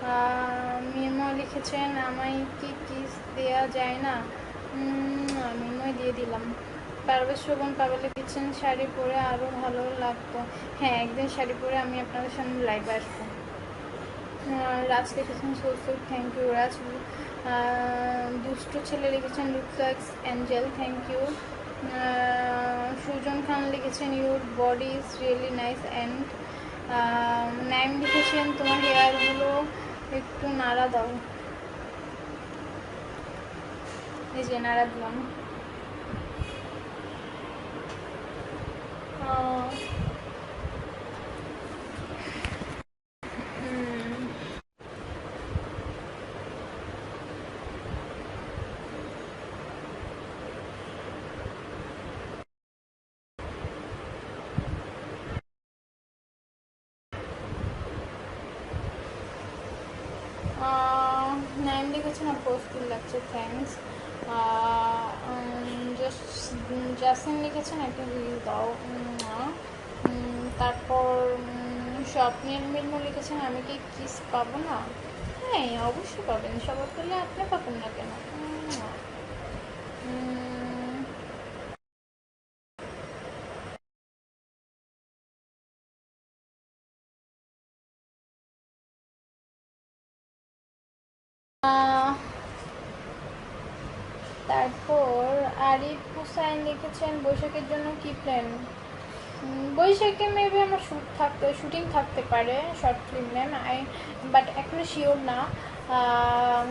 MIMO লিখেছেন আমায় কি কিস দেয়া যায় না? মিমোই দিয়ে দিলাম। পারভেজ শোভন পাবে লিখেছেন শাড়ি পরে আরও ভালো লাগতো। হ্যাঁ, একদিন শাড়ি পরে আমি আপনাদের সামনে লাইভে আসবো। রাজ লিখেছেন সোলফুল, থ্যাংক ইউ রাজ। দুষ্টু ছেলে লিখেছেন looks likes angel, thank you. Sujon Khan লিখেছেন your body is really nice and. Naim লিখেছেন তোমার হেয়ারগুলো একটু নাড়া দাও। এই যে নাড়া দিলাম। নাইম লিখেছেন পোস্টফুল লাগছে, থ্যাংকস। জাসিন লিখেছেন একটা রিল দাও। তারপর স্বপ্নের মির্মু লিখেছেন আমি কি কিস পাবো না? হ্যাঁ, অবশ্যই পাবেন, সবার পেলে আপনি পাবেন না কেন? তারপর আরিফ হুসাইন লিখেছেন বৈশাখের জন্য কি প্ল্যান? বৈশাখে মেবি আমার শুটিং থাকতে পারে শর্ট ফিল্মে, বাট এখনো শিওর না।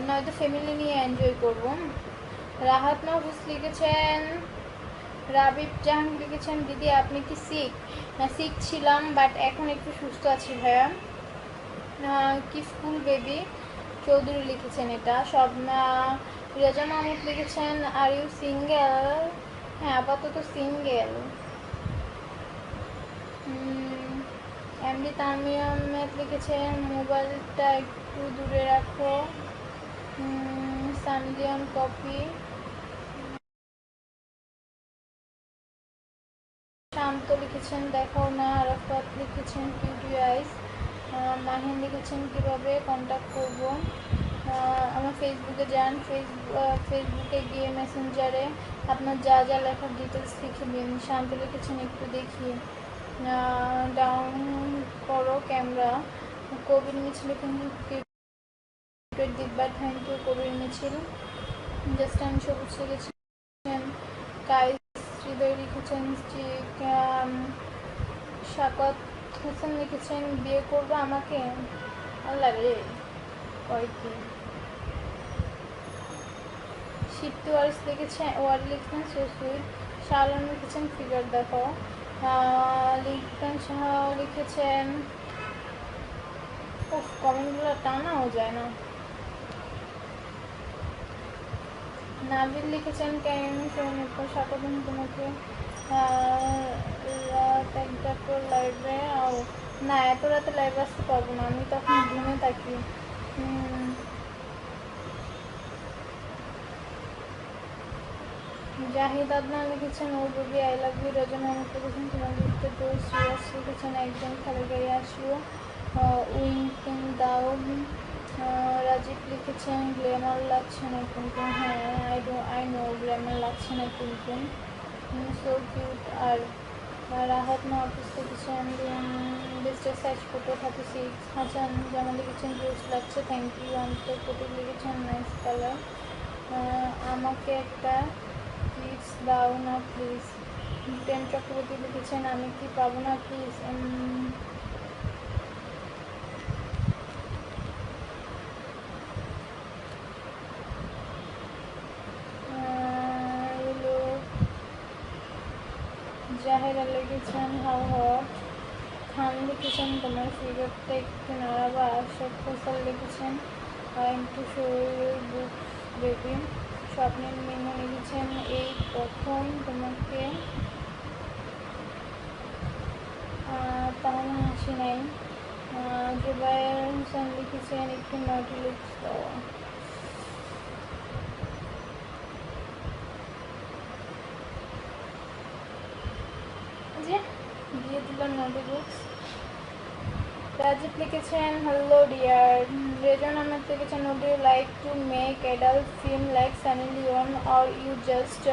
নয়তো ফ্যামিলি নিয়ে এনজয় করব। রাহাত মাহফুজ লিখেছেন, রাবিব জাহাঙ্গীর লিখেছেন দিদি আপনি কি সিক? সিক ছিলাম বাট এখন একটু সুস্থ আছি ভাইয়া। কি স্কুল বেবি চৌধুরী লিখেছেন এটা সব। রেজা মাহমুদ লিখেছেন আর ইউ সিঙ্গেল? হ্যাঁ, আপাতত সিঙ্গেল। এমডি তামিম আহমেদ লিখেছেন মোবাইলটা একটু দূরে রাখো। সানজিয়ান কপি। শান্ত লিখেছেন দেখাও না। আরাফাত লিখেছেন কিউটি আইস। মাহিন লিখেছেন কীভাবে কন্ট্যাক্ট করবো? আমার ফেসবুকে যান, ফেসবুকে গিয়ে মেসেঞ্জারে আপনার যা যা লেখার ডিটেলস লিখে দিন। শান্ত লিখেছেন একটু দেখি। ডাউন করো ক্যামেরা। কবির মিছিল দিব্যা, থ্যাংক ইউ কবির মিছিল। জাস্ট আমি সবুজ লিখেছেন কাইস। হৃদয় লিখেছেন শাকত হোসেন লিখেছেন বিয়ে করবো আমাকে? আল্লাহ রে, কয়েকদিন। শিপ্তি ওয়ারিস লিখেছেন লিখছেন সো সুইট। শাহ আলম লিখেছেন ফিগার দেখো। লিখবেন শাহ লিখেছেন কমেন্টগুলো টানাও যায় না। নাবিল লিখেছেন কেন সৌমিত্র স্বাগতম তোমাকে রাত একটা পর লাইভে আও। না, এত রাতে লাইভ আসতে পারবো না, আমি তখন ঘুমে থাকি। জাহিদ আদনান লিখেছেন ও বেবি আই লাভ ইউ। রাজা মোহাম্মদ লিখেছেন তোমার লিখতে তো সিরিয়াস লিখেছেন একজন খালি গাড়ি আসিও উইঙ্কিং দাও। রাজীব লিখেছেন গ্ল্যামার লাগছে না কিন্তু। হ্যাঁ, আই নো গ্ল্যামার লাগছে না কিন্তু। So cute. আর রাহাত মাহফুজ লিখেছেন ডিস্টার সাইজ ফটো 36। হাসান জামান লিখেছেন জুস লাগছে, থ্যাংক ইউ। অন্তর ফটো লিখেছেন নাইস কালার। আমাকে একটা প্লিজ দাও না প্লিজ। প্রেম চক্রবর্তী লিখেছেন আমি কি পাবো না প্লিজ? জাহেরা লিখেছেন হাউ হট। খান লিখেছেন তোমার ফিগারটা একটু নাড়াবা। আশরাফ ফসল লিখেছেন একটু শরীর বুক বেবি। স্বপ্নের মিমো লিখেছেন এই প্রথম তোমাকে তেমন হাসি নাই। জুবায়ের হোসেন লিখেছেন একটু নটি লুকস দেওয়া। যে দিয়ে দিলাম নটি লুকস। রাজীব লিখেছেন হ্যালো ডিয়ার। রেজন আহমেদ লিখেছেন would you like to make adult film like Sunny Leone or you just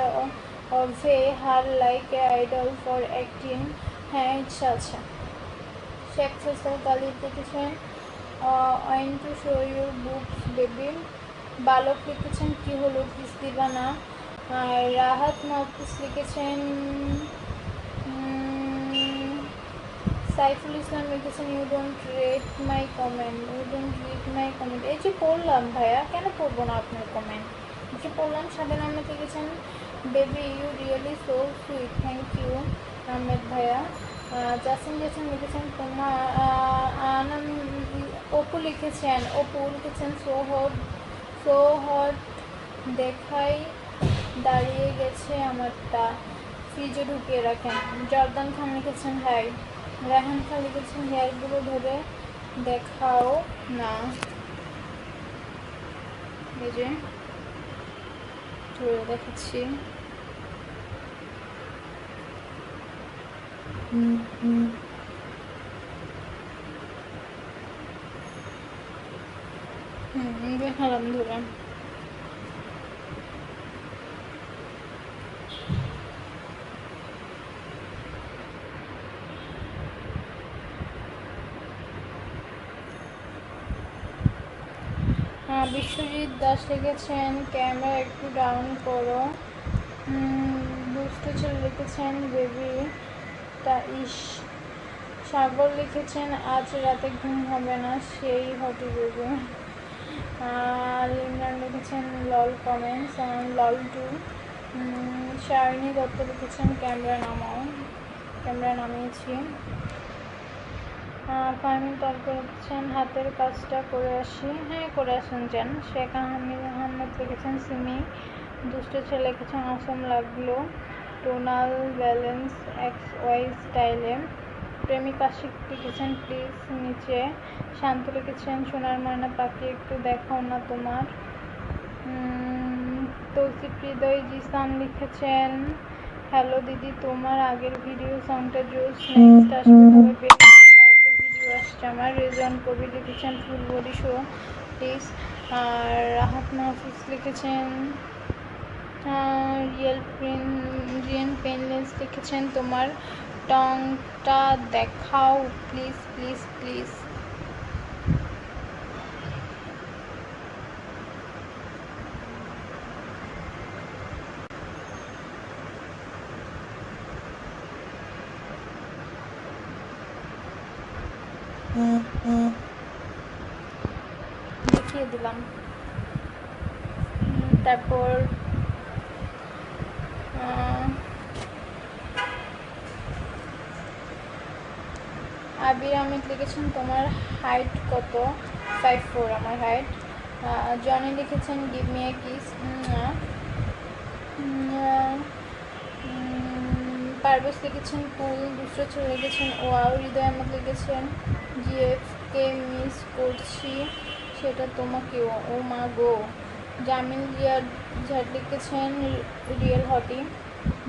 obey her like a idol for acting? হ্যাঁ, ইচ্ছা আছে। শেখ ফেসল গালিব লিখেছেন went to show your books baby. বালক লিখেছেন কি হলো প্লিজ দিবা না। রাহাত মাহফুজ লিখেছেন সাইফুল ইসলাম লিখেছেন you don't read my comment, এই যে পড়লাম ভাইয়া, কেন পড়বো না আপনার কমেন্ট? এই যে পড়লাম। সাদেন আহমেদ লিখেছেন baby you really so sweet, thank you Ahmed ভাইয়া। জাসিম লিখেছেন তোমার অপু লিখেছেন সো হট দেখাই দাঁড়িয়ে গেছে আমারটা, ফ্রিজে ঢুকিয়ে রাখেন। জর্দান খান লিখেছেন হাই। রেহান খান লিখেছেন হেয়ারগুলো ধরে দেখাও না, এই যে ধরে দেখাচ্ছি। দেখালাম ধরে। বিশ্বজিৎ দাস লিখেছেন ক্যামেরা একটু ডাউন করো। দুষ্ট ছেলে লিখেছেন বেবি তা ইস। সাগর লিখেছেন আজ রাতে ঘুম হবে না, সেই হটি বেবি। ইমরান লিখেছেন লল কমেন্টস লল টু। শারিনী দত্ত লিখেছেন ক্যামেরা নামাও, ক্যামেরা নামিয়েছি। ফাহিম তর্ক লিখেছেন হাতের কাজটা করে আসি, হ্যাঁ করে আসেন যান। শেখ আহমেদ লিখেছেন সিমি। দুষ্ট ছেলে লিখেছেন অসম লাগলো টোনাল ব্যালেন্স এক্স ওয়াই স্টাইলে। প্রেমিক আশিক লিখেছেন প্লিজ নিচে। শান্ত লিখেছেন সোনার ময়না পাখি একটু দেখাও না তোমার। তৌসিফ হৃদয় জিসান লিখেছেন হ্যালো দিদি তোমার আগের ভিডিও সংটা জোস, নেক্সট আসবে তবে আরেকটা ভিডিও আসছে আমার। রেজন কবির লিখেছেন ফুল বডি শো প্লিজ। আর রাহাত মাহফুজ লিখেছেন রিয়েল পেনলেস লিখেছেন তোমার টংটা দেখাও প্লিজ প্লিজ প্লিজ। দেখিয়ে দিলাম। তারপর আবির আহমেদ লিখেছেন তোমার হাইট কত? 5'4" আমার হাইট। জনি লিখেছেন give me a kiss. Parvez লিখেছেন কুল। দুসরা ছেলে লিখেছেন ওয়াও। হৃদয় আহমেদ লিখেছেন জিএফকে মিস করছি সেটা তোমাকেও, ও মা গো। জামিল ঝাট লিখেছেন রিয়েল হটি।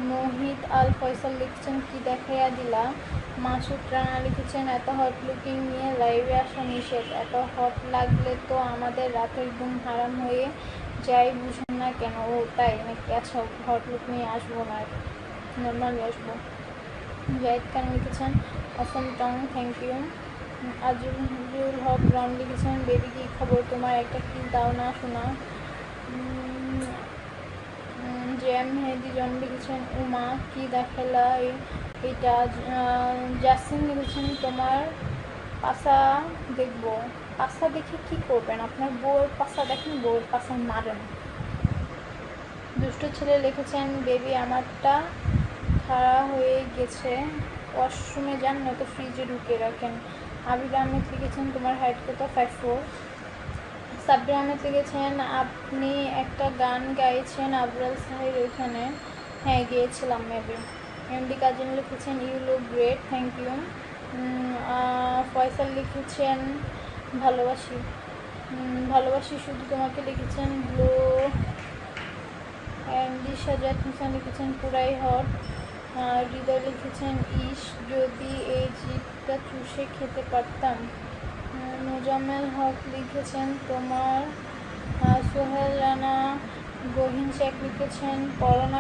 মোহিত আল ফয়সাল লিখেছেন কি দেখাইয়া দিলা। মাসুদ রানা লিখেছেন এত হট লুকিং নিয়ে লাইভে আসা নিষেধ, এত হট লাগলে তো আমাদের রাতের ঘুম হারাম হয়ে যায়, বুঝুন না কেন? ও তাই নাকি? আচ্ছা হট লুক নিয়ে আসবো না, নর্মালি আসবো। জাহিদ খান লিখেছেন অসম টং, থ্যাংক ইউ। আজিজুল হক রান লিখেছেন বেবি কি খবর তোমার, একটা কি দাও না শোনা। জেএম মেহেদি জন লিখেছেন উমা কি দেখালা এটা। জাসিম লিখেছেন তোমার পাশা দেখবো। পাশা দেখে কি করবেন? আপনার বউয়ের পাশা দেখেন, বউয়ের পাশা মারেন। দুষ্ট ছেলে লিখেছেন বেবি আমারটা খাড়া হয়ে গেছে, ওয়াশরুমে যান নয়তো ফ্রিজে ঢুকিয়ে রাখেন। আবির আহমেদ লিখেছেন তোমার হাইট কত? 5'4". সাব্বির আহমেদ লিখেছেন আপনি একটা গান গাইছেন আবরাল সাহেব ওইখানে, হ্যাঁ গিয়েছিলাম মেবি। এমডি কাজিম লিখেছেন you look great, thank you. Faisal লিখেছেন ভালোবাসি শুধু তোমাকে লিখেছেন ব্লো। এমডি সাজাদ হোসেন লিখেছেন পুরাই হট। হৃদয় লিখেছেন ইস যদি এই জিপটা চুষে খেতে পারতাম। মোজাম্মেল হক লিখেছেন তোমার। সোহেল রানা গহীন শেখ লিখেছেন করোনা